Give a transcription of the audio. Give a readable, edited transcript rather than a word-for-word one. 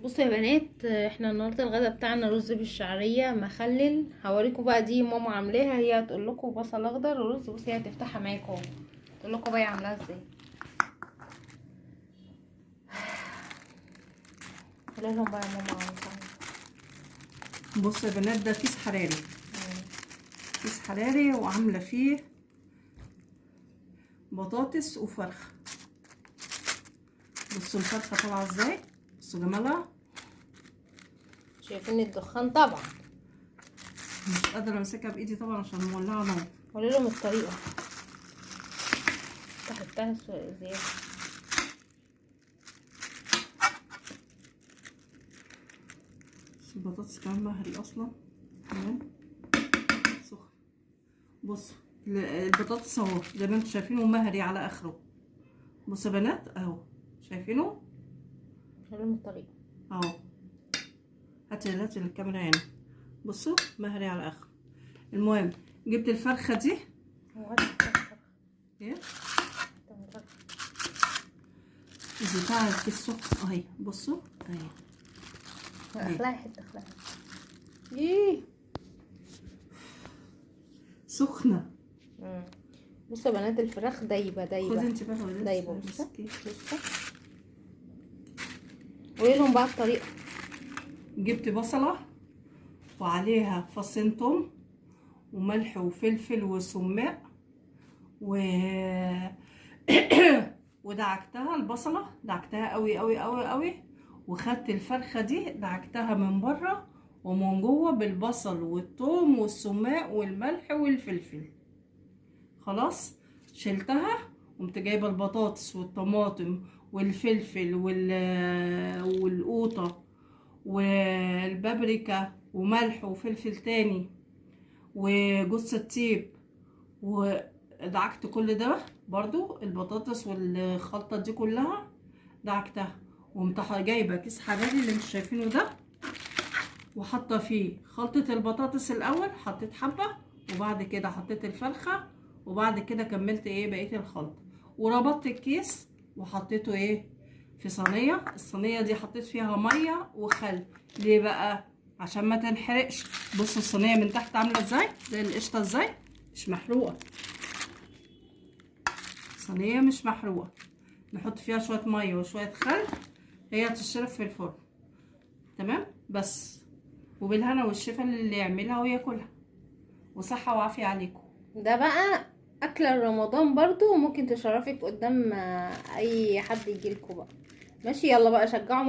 بصوا يا بنات، احنا النهارده الغدا بتاعنا رز بالشعريه مخلل. هوريكم بقى دي ماما عاملاها، هي هتقول لكم بصل اخضر ورز. بصي هي هتفتحها معاكم اهو، تقول لكم بقى عاملاها ازاي. قولي لهم بقى يا ماما عاملاها. بصوا يا بنات، ده كيس حراري. كيس حراري وعامله فيه بطاطس وفرخه. بصوا الفرخه طالعه ازاي، بصوا جمالها. شايفين الدخان طبعا، مش قادره امسكها بايدي طبعا عشان مولعه نار. قولي لهم الطريقه. تحطها زياده. بس البطاطس كمان مهري اصلا تمام سخن. بصوا البطاطس اهو زي ما انتم شايفينه مهري على اخره. بصوا يا بنات اهو، شايفينه قولي لهم الطريقه اهو. هاتي الكاميرا هنا. بصوا مهري على اخره. المهم جبت الفرخه دي ايه بتاع الكيس سخن اهي. بصوا اهي اخلعي حته، اخلعي. ايه سخنه. بصوا يا بنات، الفراخ دايبه خدي انت بقى دايبه. بصوا قولي لهم بقى الطريقه. جبت بصله وعليها فصين توم وملح وفلفل وسماق ودعكتها. البصله دعكتها قوي قوي قوي قوي، وخدت الفرخه دي دعكتها من بره ومن جوه بالبصل والثوم والسماق والملح والفلفل. خلاص شلتها، قمت جايبه البطاطس والطماطم والفلفل والقوطه والبابريكا وملح وفلفل تاني وجوز الطيب، ودعكت كل ده برضو. البطاطس والخلطه دي كلها دعكتها، وقمت جايبه كيس حراري اللي انتوا شايفينه ده وحاطه فيه خلطه البطاطس. الاول حطيت حبه، وبعد كده حطيت الفرخه، وبعد كده كملت ايه بقيه الخلطه، وربطت الكيس وحطيته ايه في صينيه. الصينيه دي حطيت فيها ميه وخل. ليه بقى؟ عشان ما تنحرقش. بصوا الصينيه من تحت عامله ازاي، زي القشطه ازاي، مش محروقه. صينيه مش محروقه. نحط فيها شويه ميه وشويه خل، هي تشرب في الفرن. تمام بس. وبالهنا والشفا اللي يعملها وياكلها، وصحه وعافيه عليكم. ده بقى اكله رمضان برضو، وممكن تشرفك قدام اي حد يجيلكوا بقى. ماشي، يلا بقى شجعوا